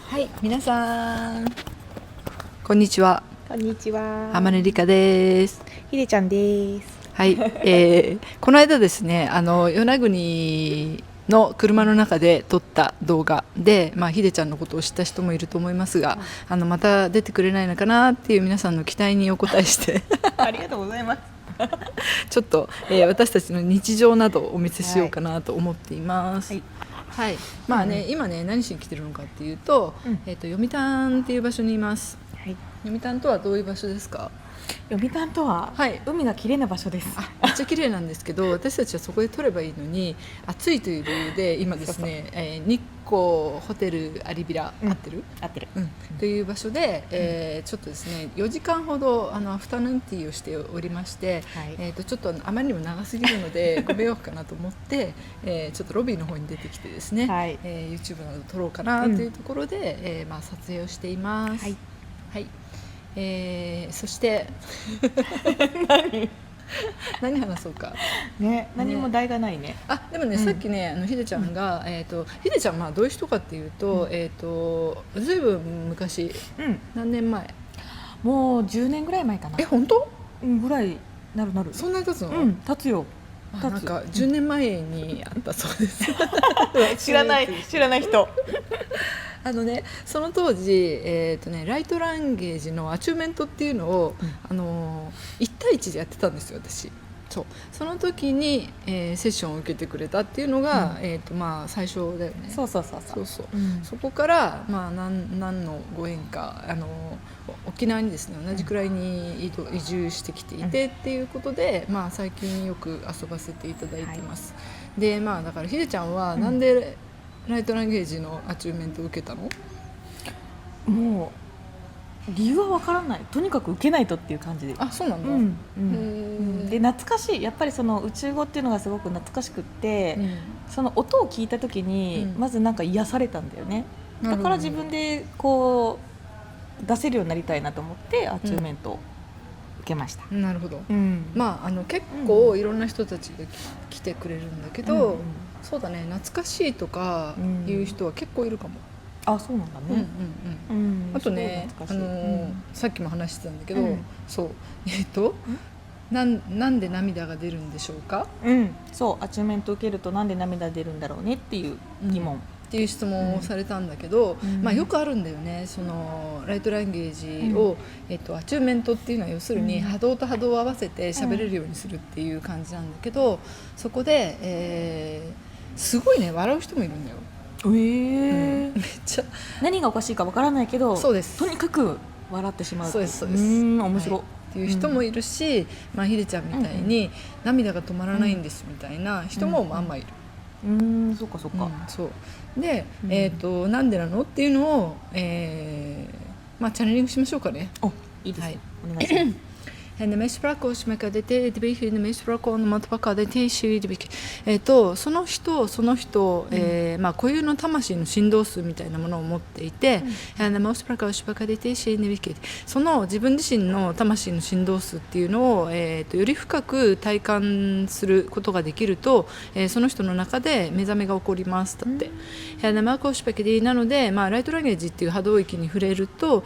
はい、皆さんこんにちは。こんにちは。天音理香です。ひでちゃんです。はい、この間ですね、与那国の車の中で撮った動画で、ひでちゃんのことを知った人もいると思いますが、また出てくれないのかなっていう皆さんの期待にお答えしてありがとうございます。ちょっと、私たちの日常などをお見せしようかなと思っています。はい、今ね何しに来てるのかっていうと、読谷っていう場所にいます。はい、読谷とはどういう場所ですか？読谷とは、海が綺麗な場所です。めっちゃ綺麗なんですけど、私たちはそこで撮ればいいのに暑いという理由で今ですね、日光ホテルアリビラ、合ってる、という場所で、ちょっとですね4時間ほどアフタヌーンティーをしておりまして、ちょっとあまりにも長すぎるのでご迷惑かなと思って、ちょっとロビーの方に出てきてですね、YouTube など撮ろうかなというところで、撮影をしています。はい、そして何話そうかね、何も題がないね。でもね、さっきねひでちゃんが、ひでちゃんどういう人かっていうと、ずいぶん昔、何年前？もう10年ぐらい前かな。本当？ぐらいなる。そんなに経つの？経つよ。なんか10年前にあったそうです。知らない人。その当時、ライトランゲージのアチューメントっていうのを、1対1でやってたんですよ私。その時に、セッションを受けてくれたっていうのが、最初だよね。そこから、何のご縁か沖縄にですね同じくらいに移住してきていてっていうことで、最近よく遊ばせていただいてます。でだからひでちゃんはなんで、ライトランゲージのアチューメントを受けたの？もう理由はわからない。とにかく受けないとっていう感じで。そうなんだ。で懐かしい。やっぱりその宇宙語っていうのがすごく懐かしくって、その音を聞いた時に、まずなんか癒されたんだよね。だから自分でこう出せるようになりたいなと思ってアチューメントを受けました。なるほど。結構いろんな人たちが来てくれるんだけど、そうだね、懐かしいとかいう人は結構いるかも。そうなんだね。あとね、さっきも話してたんだけど、なんで涙が出るんでしょうか？そう、アチューメントを受けるとなんで涙出るんだろうねっていう疑問、っていう質問をされたんだけど、よくあるんだよね。そのライトランゲージを、アチューメントっていうのは要するに波動と波動を合わせて喋れるようにするっていう感じなんだけど、そこで、すごいね笑う人もいるんだよ。めっちゃ何がおかしいかわからないけど、そうです、とにかく笑ってしまう。そうです。面白い、っていう人もいるし、ひでちゃんみたいに涙が止まらないんですみたいな人もいる。そうか。そうで、なんでなのっていうのを、チャネリングしましょうかね。いいですね、お願いします。その人、固有の魂の振動数みたいなものを持っていて、その自分自身の魂の振動数っていうのを、より深く体感することができると、その人の中で目覚めが起こりますだって。なので、ライトランゲージっていう波動域に触れると、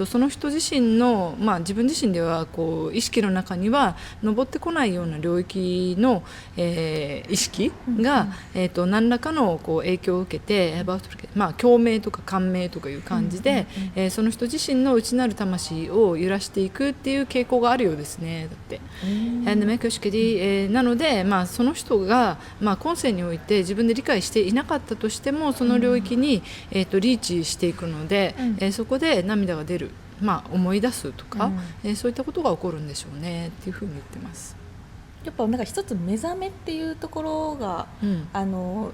その人自身の、自分自身ではこう意識の中には上ってこないような領域の、意識が、何らかのこう影響を受けて、共鳴とか感銘とかいう感じで、その人自身の内なる魂を揺らしていくっていう傾向があるようですね。だって。なので、その人が、今世において自分で理解していなかったとしてもその領域に、リーチしていくので、そこで涙が出る。思い出すとか、そういったことが起こるんでしょうねっていうふうに言ってます。やっぱなんか一つ目覚めっていうところが、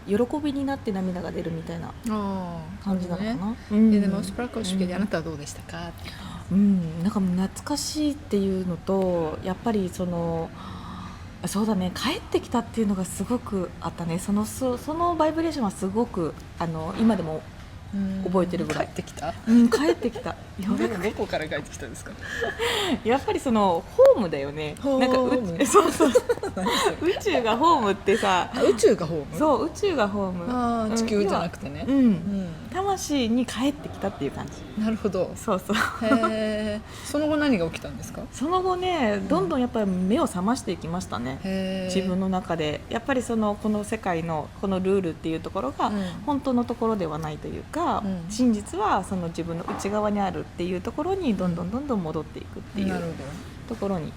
喜びになって涙が出るみたいな感じなのかな。でもスプラック式であなたはどうでしたか？なんか懐かしいっていうのと、やっぱりそうだね、帰ってきたっていうのがすごくあったね。そのバイブレーションはすごく今でも覚えてるぐらい。帰ってきた？帰ってきた。どこから帰ってきたんですか？やっぱりホームだよね。なんか宇宙がホームってさ。宇宙がホーム？そう、宇宙がホーム。地球じゃなくてね。魂に帰ってきたっていう感じ。なるほど。そうそう。へー。その後何が起きたんですか？その後ね、どんどんやっぱり目を覚ましていきましたね。へー。自分の中でやっぱりこの世界のこのルールっていうところがうん本当のところではないというか、うん真実はその自分の内側にあるっていうところにどんどん戻っていくっていうなるほど。ところに、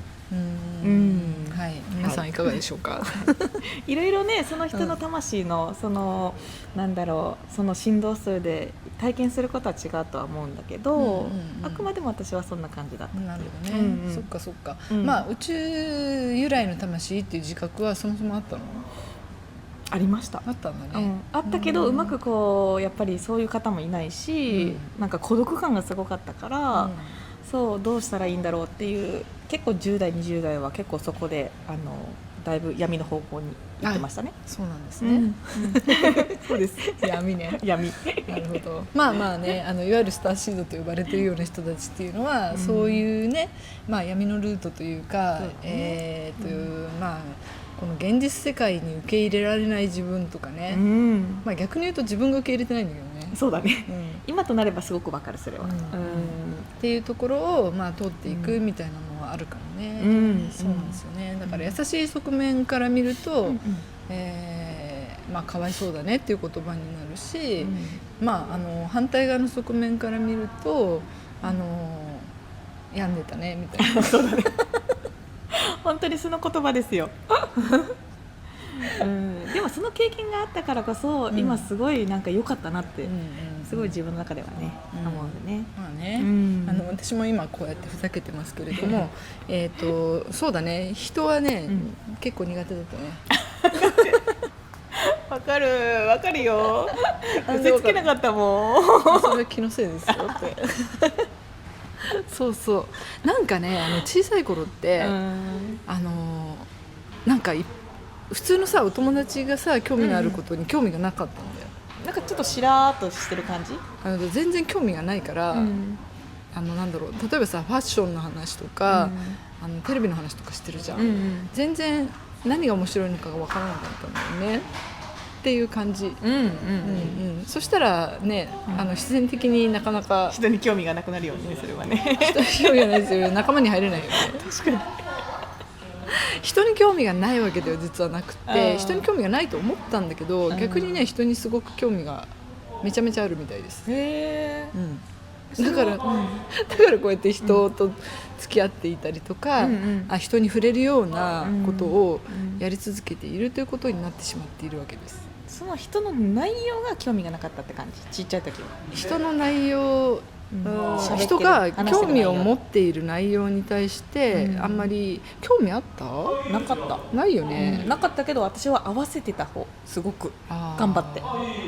はい。皆さんいかがでしょうか？いろいろね、その人の魂のなんだろう、その振動数で体験することは違うとは思うんだけど、あくまでも私はそんな感じだった。なるほどね。そっかそっか。まあ宇宙由来の魂っていう自覚はそもそもあったの？ありました。あったんだね。あったけど、うまくやっぱりそういう方もいないし、なんか孤独感がすごかったから、そうどうしたらいいんだろうっていう、結構10代20代は結構そこでだいぶ闇の方向に行ってましたね。そうなんですね。そうです。闇ね。闇。なるほど。まあまあね、いわゆるスターシードと呼ばれているような人たちっていうのは、そういうね、まあ闇のルートというか、まあこの現実世界に受け入れられない自分とかね、まあ逆に言うと自分が受け入れてないんだけどね。そうだね。今となればすごくわかる、それは。っていうところをまあ通っていくみたいなのはあるかもね。そうなんですよね。だから優しい側面から見ると、まあかわいそうだねっていう言葉になるし、まあ反対側の側面から見ると病んでたねみたいな。そうだね。本当にその言葉ですよ。でもその経験があったからこそ、今すごいなんか良かったなってすごい自分の中ではね、思うね。まあね、私も今こうやってふざけてますけれどもそうだね、人はね、結構苦手だったね。わかるよ。見せつけなかったもん。それは気のせいですよってそうそう、なんかね小さい頃ってなんか普通のさお友達がさ興味のあることに興味がなかったんだよ。なんかちょっとしらーっとしてる感じ。全然興味がないから、なんだろう、例えばさファッションの話とか、テレビの話とかしてるじゃん、全然何が面白いのかが分からなかったんだよねっていう感じ。そしたらね、自然的になかなか人に興味がなくなるよね、それはね。人に興味がないですよ、仲間に入れないよね。確かに。人に興味がないわけでは実はなくて、人に興味がないと思ったんだけど、逆にね人にすごく興味がめちゃめちゃあるみたいです。へー、だからこうやって人と付き合っていたりとか、人に触れるようなことをやり続けているということになってしまっているわけです。その人の内容が興味がなかったって感じ、ちっちゃい時は。人の内容、人が興味を持っている内容に対してあんまり興味あった？なかった。ないよね。なかったけど私は合わせてた方、すごく頑張って。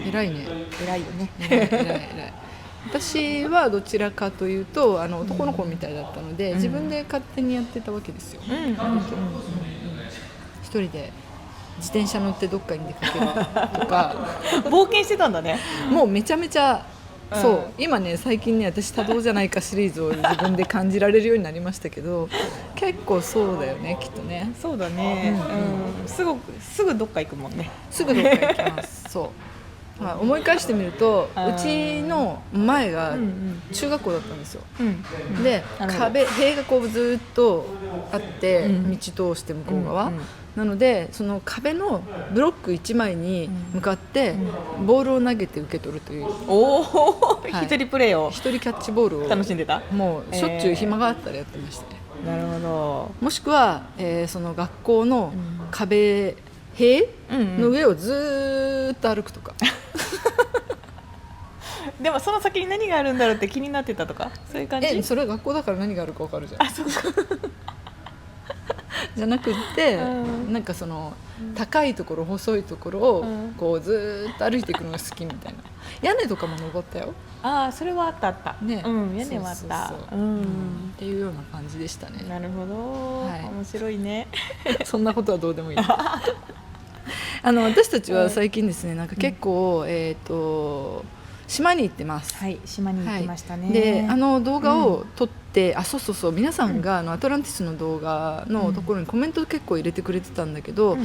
偉いね。偉いよね。偉い。私はどちらかというと男の子みたいだったので、自分で勝手にやってたわけですよ。一人で自転車乗ってどっかに出かけるとか冒険してたんだね。もうめちゃめちゃそう今ね最近ね私多動じゃないかシリーズを自分で感じられるようになりましたけど結構そうだよね、きっとね。そうだね、すぐどっか行くもんね。すぐどっか行きますそう、思い返してみるとうちの前が中学校だったんですよ、で塀がこうずっとあって、道通して向こう側、なのでその壁のブロック1枚に向かってボールを投げて受け取るという、一人プレーを、一人キャッチボールを楽しんでた。もうしょっちゅう暇があったらやってましたね。なるほど。もしくは、その学校の塀の上をずっと歩くとか、でもその先に何があるんだろうって気になってたとか、そういう感じ。それは学校だから何があるか分かるじゃん。そうかじゃなくって、なんかその高いところ細いところをこうずっと歩いていくのが好きみたいな。屋根とかも登ったよ。それはあったね。屋根はあった。っていうような感じでしたね。なるほど、面白いね。そんなことはどうでもいい。私たちは最近ですね、なんか結構島に行ってます。はい、島に行きましたね。で動画を撮って、そう皆さんがアトランティスの動画のところにコメント結構入れてくれてたんだけど、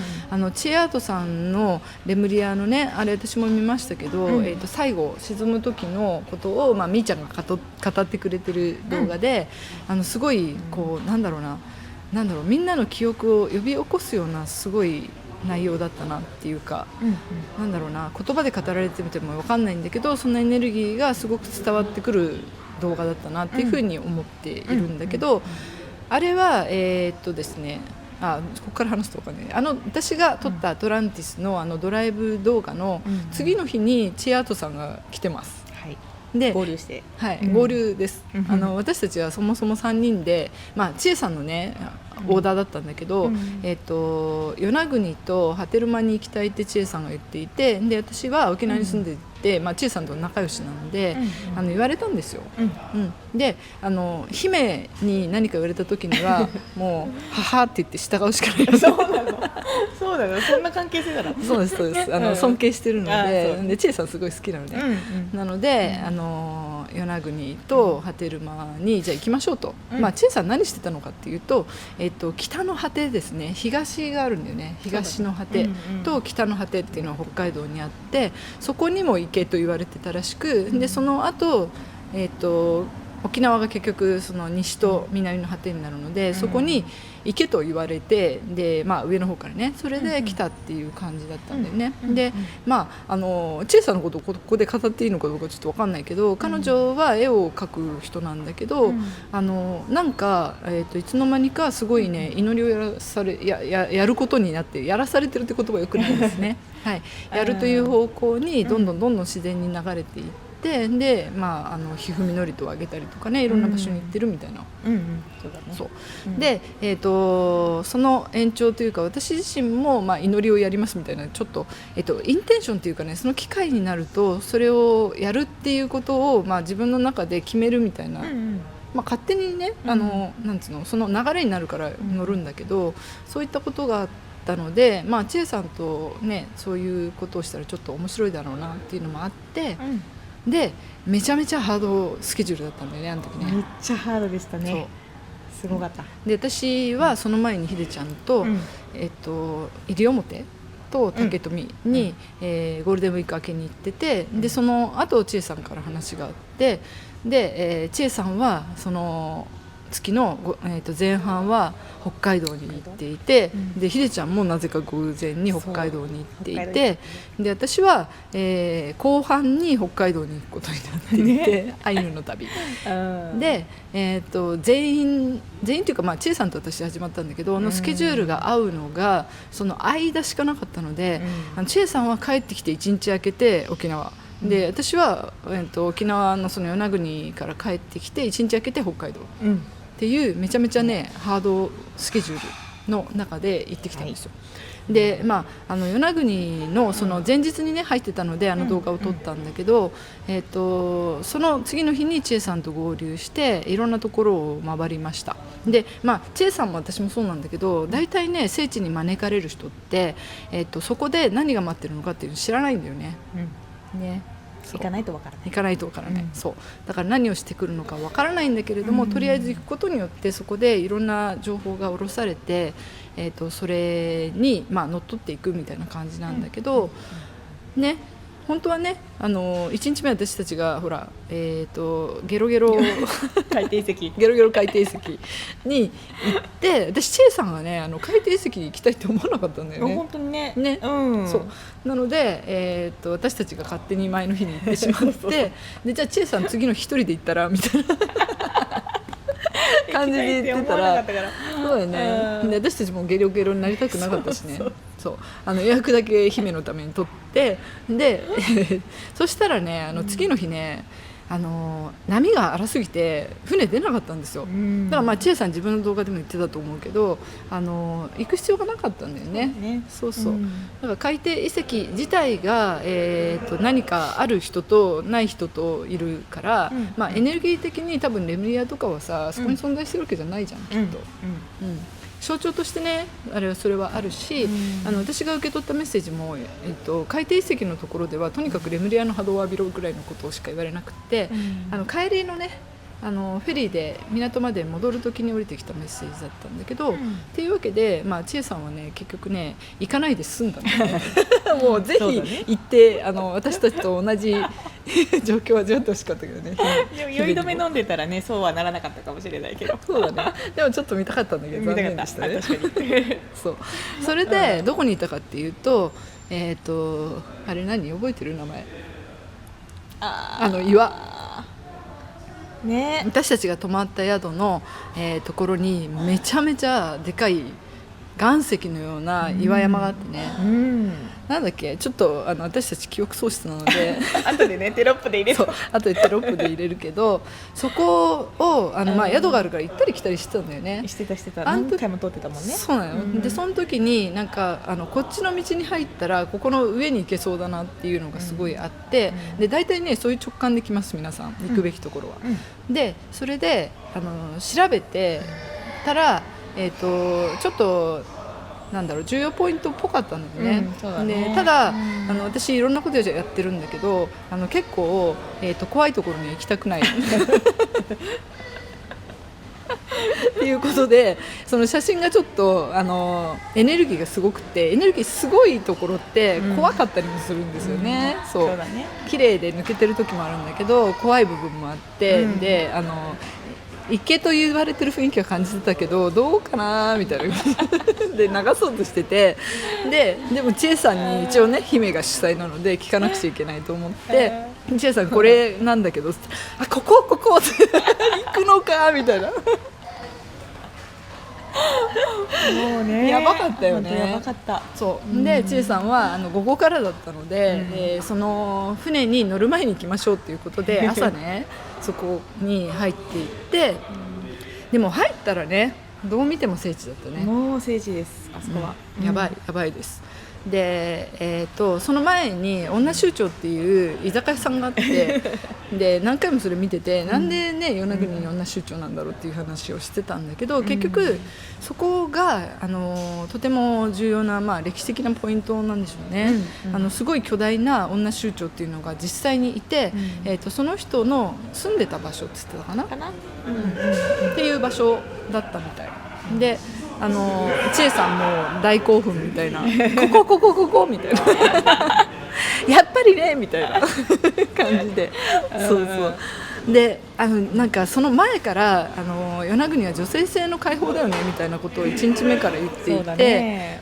チェアートさんのレムリアのねあれ私も見ましたけど、最後沈む時のことを、みーちゃんが語ってくれてる動画で、すごいこうなんだろうみんなの記憶を呼び起こすようなすごい内容だったなっていうか、なんだろうな、言葉で語られてみても分かんないんだけど、そのエネルギーがすごく伝わってくる動画だったなっていうふうに思っているんだけど、あれはですね、ここから話すとかね、私が撮ったアトランティスのドライブ動画の次の日にチェアートさんが来てます。で合流して、合流です。私たちはそもそも3人で、千恵さんのねオーダーだったんだけど、与那国と波照間に行きたいって千恵さんが言っていて、で私は沖縄に住んでいて、千恵さんと仲良しなので、言われたんですよ。で姫に何か言われた時にはもう母って言って従うしかない。そうなのそうなの、そんな関係性だな。そうですそうです。尊敬してるので、千恵さんすごい好きなので、なので与那国と波照間にじゃあ行きましょうと。千恵さん何してたのかっていうと、北の果てですね、東があるんだよね。東の果てと北の果てっていうのは北海道にあって、そこにも行けと言われてたらしく、でその後沖縄が結局その西と南の果てになるので、そこに行けと言われて、で、上の方からね、それで来たっていう感じだったんだよね。で千恵さんのことをここで語っていいのかどうかちょっと分かんないけど、彼女は絵を描く人なんだけど、なんか、いつの間にかすごいね祈りをやることになって、やらされてるって言葉よくないですね。やるという方向にどんどん自然に流れていって、でひふみのりとをあげたりとかね、いろんな場所に行ってるみたいな。で、その延長というか、私自身も祈りをやりますみたいな、ちょっと、インテンションというかね、その機会になるとそれをやるっていうことを、自分の中で決めるみたいな、勝手にねなんつうの、その流れになるから乗るんだけど、そういったことがあったので、千恵さんとねそういうことをしたらちょっと面白いだろうなっていうのもあって、でめちゃめちゃハードスケジュールだったんだよね、あの時ね。めっちゃハードでしたね。すごかった。で私はその前にひでちゃんと、西表と竹富に、ゴールデンウィーク明けに行ってて、でその後千恵さんから話があって、で、千恵さんはその月の、前半は北海道に行っていて、でひでちゃんもなぜか偶然に北海道に行っていて、で私は、後半に北海道に行くことになっていて、アイヌの旅で、全員というか、千恵さんと私始まったんだけど、スケジュールが合うのがその間しかなかったので、千恵さんは帰ってきて1日空けて沖縄で、私は、沖縄のその与那国から帰ってきて1日空けて北海道、っていうめちゃめちゃねハードスケジュールの中で行ってきたんですよ。で与那国のその前日にね入ってたので動画を撮ったんだけど、その次の日に千恵さんと合流していろんなところを回りました。で千恵さんも私もそうなんだけど、大体ね聖地に招かれる人って、そこで何が待ってるのかっていうの知らないんだよね。行かないとわからない。行かないとわからない、そうだから何をしてくるのかわからないんだけれども、とりあえず行くことによってそこでいろんな情報が下ろされて、それに乗っ取っていくみたいな感じなんだけど、ね、本当はね1日目私たちがほら、ゲロゲロ海底石ゲロゲロ海底石に行って、私千恵さんがね海底石に行きたいって思わなかったんだよね。本当にね。そうなので、私たちが勝手に前の日に行ってしまってでじゃあ千恵さん次の日一人で行ったらみたいな感じで言ってたら、そうだよね。で私たちもゲロゲロになりたくなかったしね。そう予約だけ姫のために取って、でそしたらね次の日ね波が荒すぎて船出なかったんですよ。だから千恵さん自分の動画でも言ってたと思うけど行く必要がなかったんだよね。そうだから海底遺跡自体が、何かある人とない人といるから、エネルギー的に多分レムリアとかはさそこに存在してるわけじゃないじゃん、きっと。象徴としてねあれはそれはあるし、私が受け取ったメッセージも、海底遺跡のところではとにかくレムリアの波動を浴びろぐらいのことしか言われなくて、帰りのねフェリーで港まで戻る時に降りてきたメッセージだったんだけど、っていうわけで、千恵さんはね結局ね行かないで済んだのねもうぜひ行って、私たちと同じ状況を味わってほしかったけどねでも酔い止め飲んでたらねそうはならなかったかもしれないけどそうだね、でもちょっと見たかったんだけど残念でしたね。確かにそうそれでどこにいたかっていうと、あれ何覚えてる名前、岩ね、私たちが泊まった宿の、ところにめちゃめちゃでかい岩石のような岩山があってね、なんだっけちょっと私たち記憶喪失なので後でねテロップで入れる後でテロップで入れるけどそこを宿があるから行ったり来たりしてたんだよね。してた何回も通ってたもんね。そうなの、でその時になんかこっちの道に入ったらここの上に行けそうだなっていうのがすごいあって、で大体ねそういう直感できます皆さん行くべきところは、でそれで調べてたらちょっとなんだろう重要ポイントっぽかったんだよね、でただ私いろんなことやってるんだけど結構、怖いところには行きたくないっていうことでその写真がちょっとエネルギーがすごくてエネルギーすごいところって怖かったりもするんですよね、そうだね、綺麗で抜けてる時もあるんだけど怖い部分もあって、で池と言われてる雰囲気は感じてたけどどうかなみたいなで流そうとしててでも千恵さんに一応ね姫が主催なので聞かなくちゃいけないと思って千恵さんこれなんだけどここって行くのかみたいなもうねやばかったよね。やばかった。そうで千恵さんは午後からだったので、その船に乗る前に行きましょうっていうことで朝ねそこに入っていって、でも入ったらねどう見ても聖地だったね。もう聖地ですあそこは、やばいです。で、その前に女州長っていう居酒屋さんがあってで何回もそれ見ててなんでね与那国に女州長なんだろうっていう話をしてたんだけど、結局そこがとても重要な、歴史的なポイントなんでしょうね、すごい巨大な女州長っていうのが実際にいて、その人の住んでた場所って言ってたかな、っていう場所だったみたいで千恵さんも大興奮みたいなここみたいなやっぱりねみたいな感じでそうでなんかその前から与那国は女性性の解放だよねみたいなことを1日目から言っていて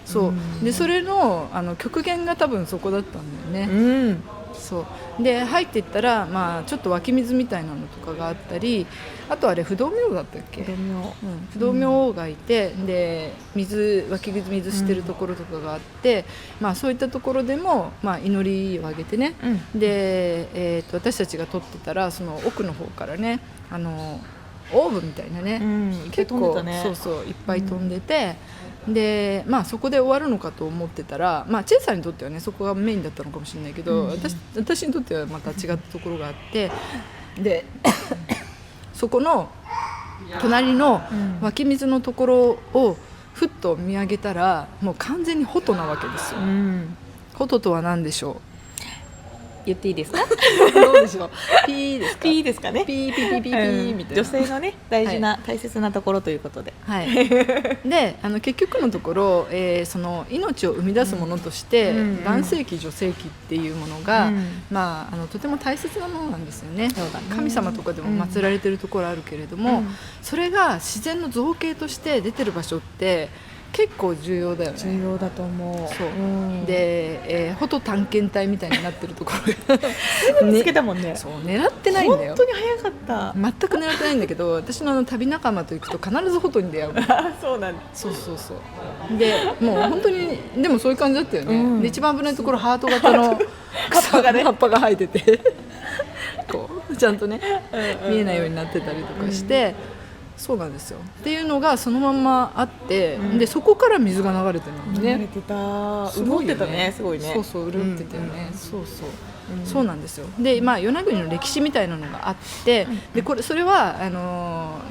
でそれの極限が多分そこだったんだよね、そうで入っていったら、ちょっと湧き水みたいなのとかがあったりあとあれ不動明王だったっけ、不動明王がいてで湧き水してるところとかがあって、そういったところでも、祈りをあげてね、で、私たちが撮ってたらその奥の方からねオーブみたいなね、結構いっぱい飛んでて、でそこで終わるのかと思ってたら、チェイさんにとってはねそこがメインだったのかもしれないけど、私にとってはまた違ったところがあってでそこの隣の湧き水のところをふっと見上げたらもう完全にホトなわけですよ、ホトとは何でしょう、言っていいですかどうでしょうピーですか、ピーですかね、ピーみたいな、女性のね大事な、大切なところということで、で結局のところ、その命を生み出すものとして、男性器女性器っていうものが、とても大切なものなんですよね。神様とかでも祀られてるところあるけれども、それが自然の造形として出てる場所って結構重要だよね。重要だと思う。そう、で、フォト探検隊みたいになってるところがすぐ見つけたもんね。そう狙ってないんだよ。本当に早かった。全く狙ってないんだけど、私の旅仲間と行くと必ずフォトに出会う。そうなんだ。そうでもう本当にでもそういう感じだったよね、で一番危ないところハート型の葉っぱが生えててこうちゃんとね見えないようになってたりとかして、そうなんですよっていうのがそのまんまあって、でそこから水が流れてるのね。流れてた、潤ってたね、すごいね。そう潤ってたよね、そうそうなんですよ。で、まあ、与那国の歴史みたいなのがあって、でそれは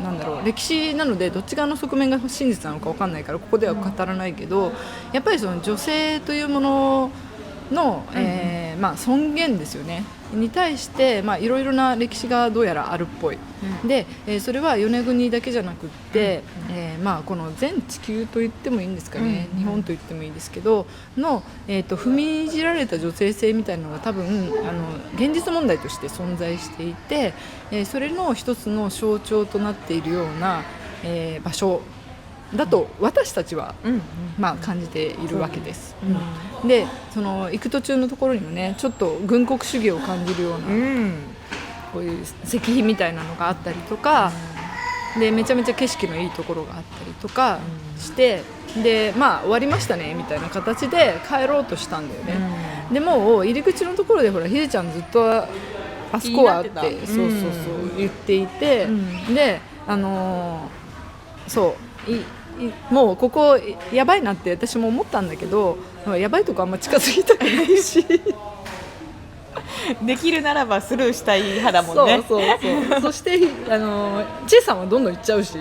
なんだろう、歴史なのでどっち側の側面が真実なのか分かんないからここでは語らないけど、やっぱりその女性というものの、まあ、尊厳ですよねに対して、まあ、いろいろな歴史がどうやらあるっぽい、で、それは与那国だけじゃなくって、まあ、この全地球と言ってもいいんですかね、日本と言ってもいいですけどの、踏みにじられた女性性みたいなのが多分現実問題として存在していて、それの一つの象徴となっているような、場所だと私たちは、まあ、感じているわけです、でその行く途中のところにもねちょっと軍国主義を感じるような、こういう石碑みたいなのがあったりとか、でめちゃめちゃ景色のいいところがあったりとかして、でまあ終わりましたねみたいな形で帰ろうとしたんだよね、でもう入り口のところでほらひでちゃんずっとあそこはってそう言っていて、でそうもうここやばいなって私も思ったんだけど、やばいとこあんま近づきたくないしできるならばスルーしたい派だもんね。そしてチェイさんはどんどん行っちゃうし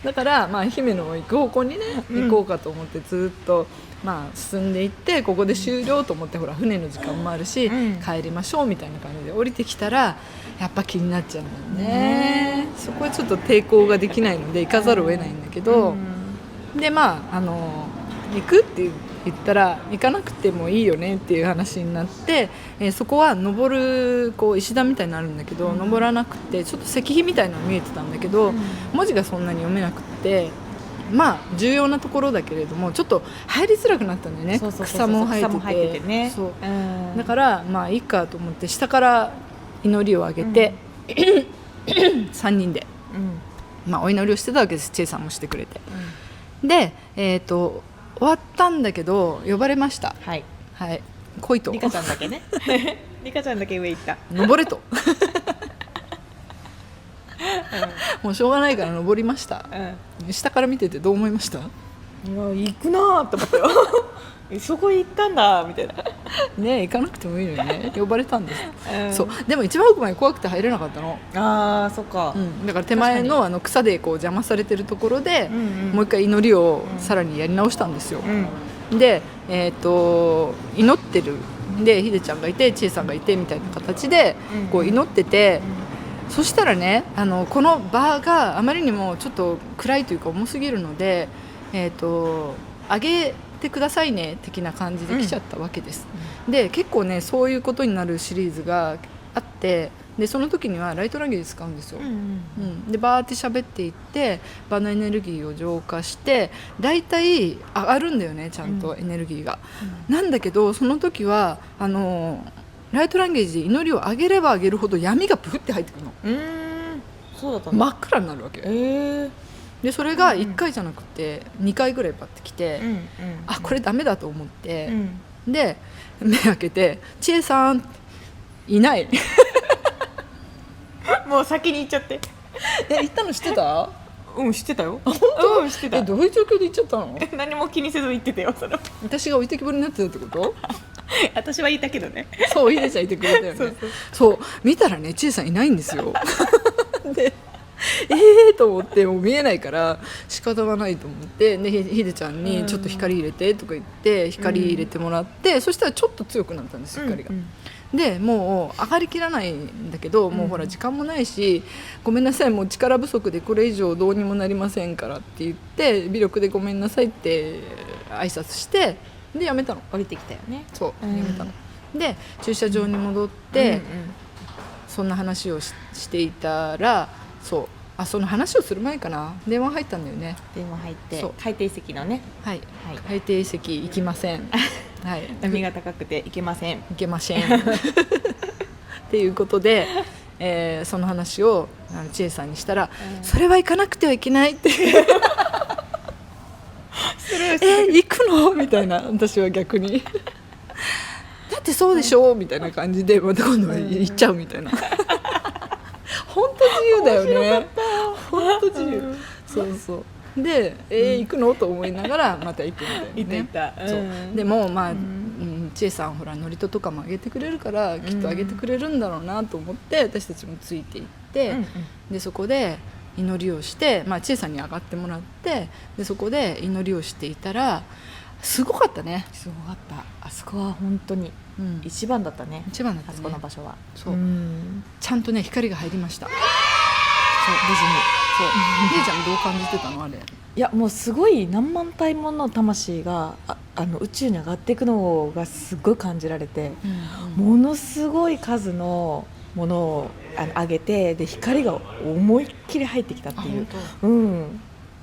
だから、まあ、姫の行く方向にね行こうかと思ってずっと、まあ、進んでいって、ここで終了と思ってほら船の時間もあるし、帰りましょうみたいな感じで降りてきたらやっぱ気になっちゃうんだよね、そこはちょっと抵抗ができないので行かざるを得ないんだけど、でまあ行くって言ったら行かなくてもいいよねっていう話になって、そこは登るこう石段みたいになるんだけど、登らなくてちょっと石碑みたいなの見えてたんだけど、文字がそんなに読めなくて、まあ重要なところだけれどもちょっと入りづらくなったんだよね。草も生えててね、だからまあいいかと思って下から祈りをあげて、3人で、まあ、お祈りをしてたわけです。チェイさんもしてくれて、で終わったんだけど呼ばれました。はい、来いと。リカちゃんだけねリカちゃんだけ上行った。登れともうしょうがないから登りました、下から見ててどう思いました？いや行くなーって思ったよそこ行ったんだみたいなね、行かなくてもいいのにね呼ばれたんです、そうでも一番奥まで怖くて入れなかったの。あーそっか、だから手前の草でこう邪魔されてるところで、もう一回祈りをさらにやり直したんですよ、で、祈ってるでひでちゃんがいてちえさんがいてみたいな形でこう祈ってて、そしたらねこの場があまりにもちょっと暗いというか重すぎるので、上げてくださいね的な感じで来ちゃったわけです、で結構ねそういうことになるシリーズがあって、でその時にはライトランゲージ使うんですよ、でバーって喋っていって場のエネルギーを浄化してだいたい上がるんだよねちゃんとエネルギーが、なんだけどその時はライトランゲージで祈りを上げれば上げるほど闇がプフって入ってくるの。そうだった真っ暗になるわけ、でそれが1回じゃなくて2回ぐらいバッてきて、あこれダメだと思って、で目開けてチエさんいないもう先に行っちゃって行ったの知ってた？知ってたよ。知ってた。どういう状況で行っちゃったの？何も気にせず行ってたよそれ。私が置いてきぼりになってたってこと？私はいたけどね。そうひでちゃんいてくれたよね。そう見たらねちえさんいないんですよでと思ってもう見えないから仕方がないと思って、でひでちゃんにちょっと光入れてとか言って光入れてもらって、そしたらちょっと強くなったんです光が、でもう上がりきらないんだけど、もうほら時間もないしごめんなさいもう力不足でこれ以上どうにもなりませんからって言って微力でごめんなさいって挨拶してでやめたの。降りてきたよね。そうやめたの、で駐車場に戻って、そんな話をしていたらその話をする前かな電話入ったんだよね。電話入って海底石のね、海底石行きません波が高くて行けませんっていうことで、その話を千恵さんにしたら、それは行かなくてはいけないって行くのみたいな、私は逆にだってそうでしょみたいな感じでまた今度は行っちゃうみたいな本当自由だよね。本当自由。そうで行くのと思いながらまた行くみたいなね。行った。でもまあ、千恵さんほら祝詞とかもあげてくれるからきっとあげてくれるんだろうなと思って私たちもついていって、でそこで祈りをして、千恵さんに上がってもらって、でそこで祈りをしていたらすごかったね。すごかった。あそこは本当に一番だったね。一番だったね。あそこの場所はそう、ちゃんとね光が入りました。そう無事に。そう。りえちゃんどう感じてたのあれ？いやもうすごい何万体もの魂が宇宙に上がっていくのがすごい感じられて、ものすごい数のものを上げて、で光が思いっきり入ってきたっていう、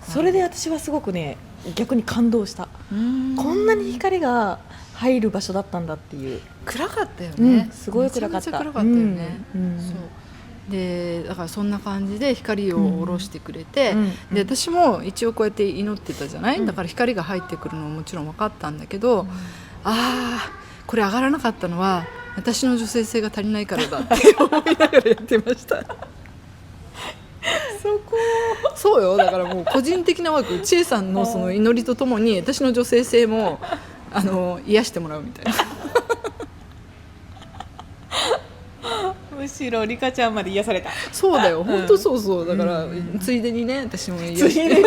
それで私はすごくね逆に感動した。こんなに光が入る場所だったんだっていう。暗かったよね、すごい暗かった。めちゃめちゃ暗かったよね、そうでだからそんな感じで光を下ろしてくれて、で私も一応こうやって祈ってたじゃない、だから光が入ってくるのももちろん分かったんだけど、これ上がらなかったのは私の女性性が足りないからだって思いながらやってましたそうよ、だからもう個人的なワーク、千恵さんのその祈りとともに私の女性性も癒してもらうみたいなむしろリカちゃんまで癒された。そうだよ、本当そうそう、だから、ついでにね私も癒して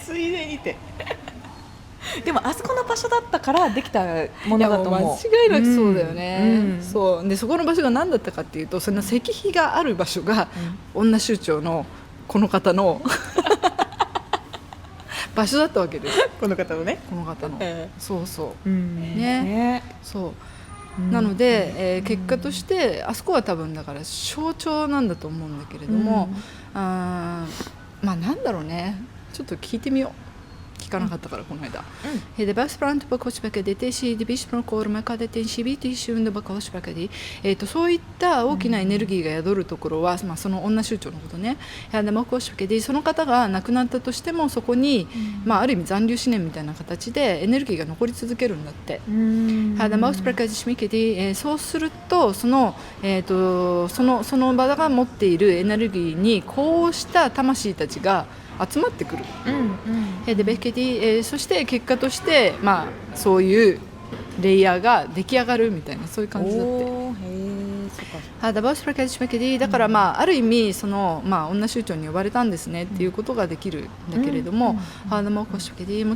ついでにってでもあそこの場所だったからできたものだと思う。間違いなくそうだよね、そうでそこの場所が何だったかっていうと、その石碑がある場所が、女宗長のこの方の場所だったわけです。この方のね、この方の、そうそう、そうなので、結果としてあそこは多分だから象徴なんだと思うんだけれども、なんだろうね、ちょっと聞いてみよう。聞かなかったからこの間。でバスプラントバコシバケデテシデビシプロコールマカデテンシビティシュンドバコシバケデ、そういった大きなエネルギーが宿るところは、その女宗長のことね。でバコシバケデその方が亡くなったとしてもそこに、ある意味残留思念みたいな形でエネルギーが残り続けるんだって。でマウスプラカジシミケデそうするとその場が持っているエネルギーにこうした魂たちが集まってくる、でベッケディ、そして結果として、そういうレイヤーが出来上がるみたいな、そういう感じだって。ダバースプラケジメケディだから、ある意味その、女宗長に呼ばれたんですねっていうことができるんだけれども、も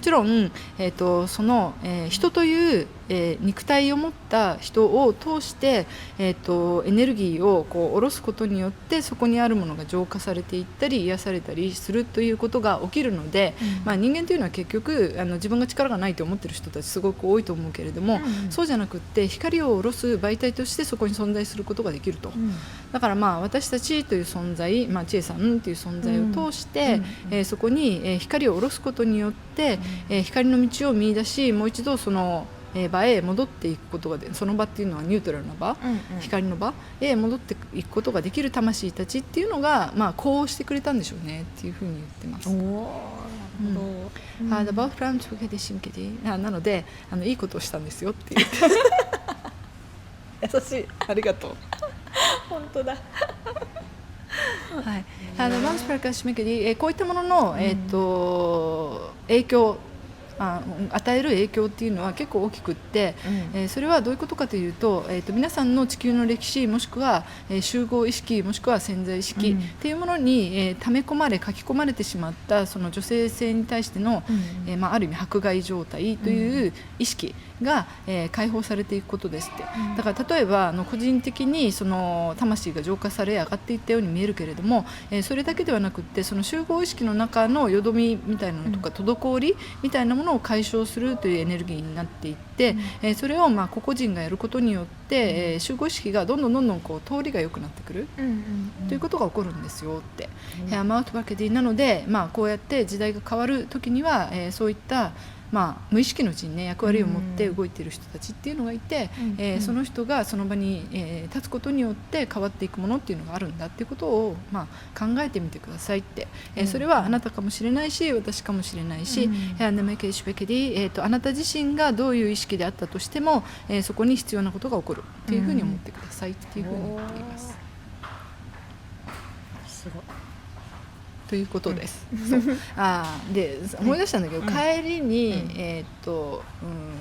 ちろん、その、人という、肉体を持った人を通して、エネルギーをこう下ろすことによってそこにあるものが浄化されていったり癒されたりするということが起きるので、人間というのは結局自分が力がないと思っている人たちすごく多いと思うけれども、そうじゃなくって光を下ろす媒体としてそこに存在することができると、だから私たちという存在、千恵さんという存在を通して、そこに光を下ろすことによって、光の道を見出しもう一度その場へ戻っていくことがで、その場っていうのはニュートラルな場、光の場へ戻っていくことができる魂たちっていうのが、こうしてくれたんでしょうねっていうふうに言ってます。なのでいいことをしたんですよって言って優しい、ありがとう本当だはい、マウスプラカシメケディ、こういったものの、影響与える影響っていうのは結構大きくって、それはどういうことかというと、皆さんの地球の歴史もしくは、集合意識もしくは潜在意識っていうものに、溜め込まれ書き込まれてしまったその女性性に対しての、ある意味迫害状態という意識が、解放されていくことですって。だから例えば個人的にその魂が浄化され上がっていったように見えるけれども、それだけではなくってその集合意識の中のよどみみたいなのとか、滞りみたいなものを解消するというエネルギーになっていって、それを個々人がやることによって、集合意識がどんどんこう通りが良くなってくる、ということが起こるんですよって。マウトバケディなので、こうやって時代が変わる時には、そういった無意識のうちにね役割を持って動いている人たちっていうのがいて、その人がその場に、立つことによって変わっていくものっていうのがあるんだっていうことを、考えてみてくださいって、それはあなたかもしれないし私かもしれないし、あなた自身がどういう意識であったとしても、そこに必要なことが起こるっていうふうに思ってくださいっていうふうに言っています。すごいということです。そうで思い出したんだけど、帰りに、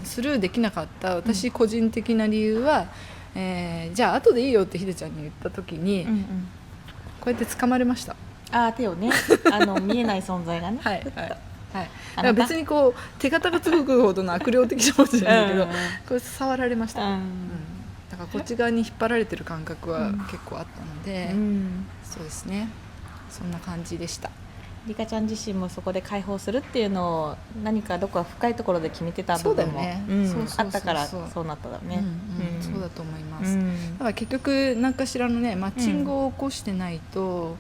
スルーできなかった私個人的な理由は、じゃあ後でいいよってひでちゃんに言った時に、こうやって掴まれました。手をね見えない存在がねはいはいはい、だから別にこう手形がつくほどの悪霊的なものじゃないんだけど、これ触られました、だからこっち側に引っ張られてる感覚は結構あったので、そうですね、そんな感じでした。リカちゃん自身もそこで解放するっていうのを何かどこか深いところで決めてた部分もあったからそうなっただろうね。そうだと思います、だから結局何かしらのねマッチングを起こしてないと、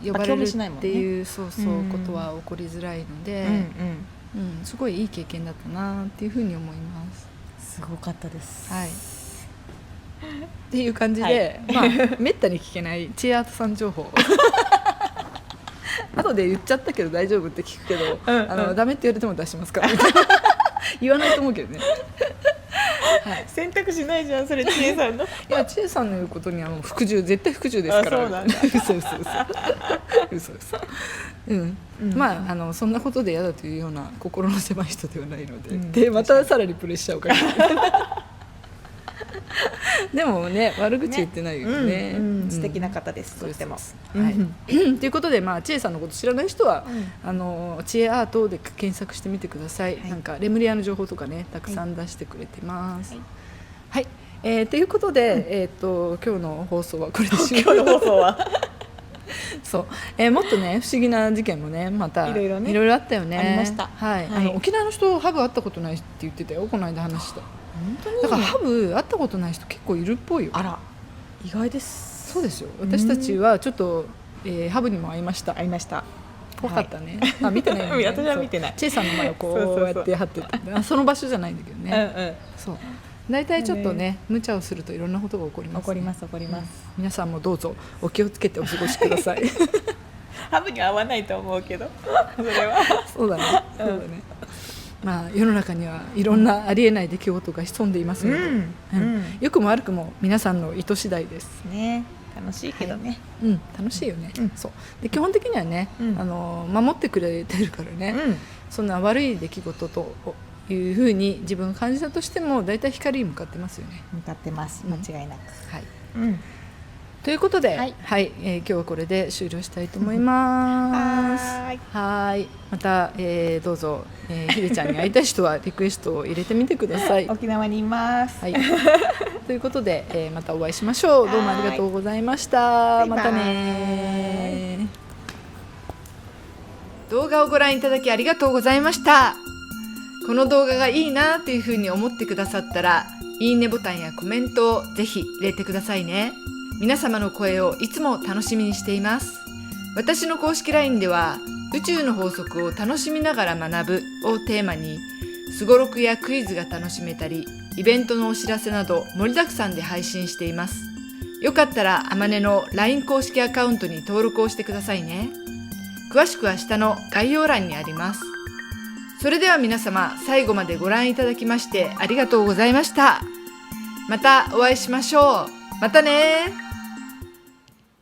呼ばれるっていう、ことは起こりづらいので、すごいいい経験だったなっていうふうに思います。すごかったです。はい。っていう感じで、めったに聞けないチェアートさん情報。後で言っちゃったけど大丈夫って聞くけど、ダメって言われても出しますからみたいな言わないと思うけどね。選択肢ないじゃんそれ、ちえさんの。いや、ちえさんの言うことにはもう服従、絶対服従ですから。そうなんだ。嘘。まあそんなことで嫌だというような心の狭い人ではないので、でまたさらにプレッシャーをかけて。でもね、悪口言ってないよね。素敵な方です。とっても。はい。ということで、ちえさんのこと知らない人はちえアートで検索してみてください。なんかレムリアの情報とかね、たくさん出してくれてます。はい。ということで、今日の放送はこれで終了。今日の放送は。そう、もっとね不思議な事件もねまたいろいろあったよね。ありました。はい。沖縄の人ハブ会ったことないって言ってたよ、この間話した。本当に。だからハブ会ったことない人結構いるっぽいよ。あら、意外です。そうですよ。私たちはちょっと、ハブにも会いました。会いました。怖かったね。見てないよね。私は見てない。チェイさんの前をこうやって張ってた。その場所じゃないんだけどね。そう。大体ちょっとね無茶をするといろんなことが起こります。起こります。皆さんもどうぞお気をつけてお過ごしください。ハブには合わないと思うけど。それは。そうだね。世の中にはいろんなありえない出来事が潜んでいますので、良くも悪くも皆さんの意図次第ですね。楽しいけどね。楽しいよね。そうで基本的にはね、守ってくれてるからね、そんな悪い出来事というふうに自分が感じたとしても大体光に向かってますよね。向かってます、間違いなく。はい。ということで、今日はこれで終了したいと思います。はい。また、どうぞ、ひでちゃんに会いたい人はリクエストを入れてみてください。沖縄にいます。ということで、またお会いしましょう。どうもありがとうございました。またね。動画をご覧いただきありがとうございました。この動画がいいなというふうに思ってくださったら、いいねボタンやコメントをぜひ入れてくださいね。皆様の声をいつも楽しみにしています。私の公式 LINE では、宇宙の法則を楽しみながら学ぶをテーマに、すごろくやクイズが楽しめたり、イベントのお知らせなど盛りだくさんで配信しています。よかったらあまねの LINE 公式アカウントに登録をしてくださいね。詳しくは下の概要欄にあります。それでは皆様、最後までご覧いただきましてありがとうございました。またお会いしましょう。またね。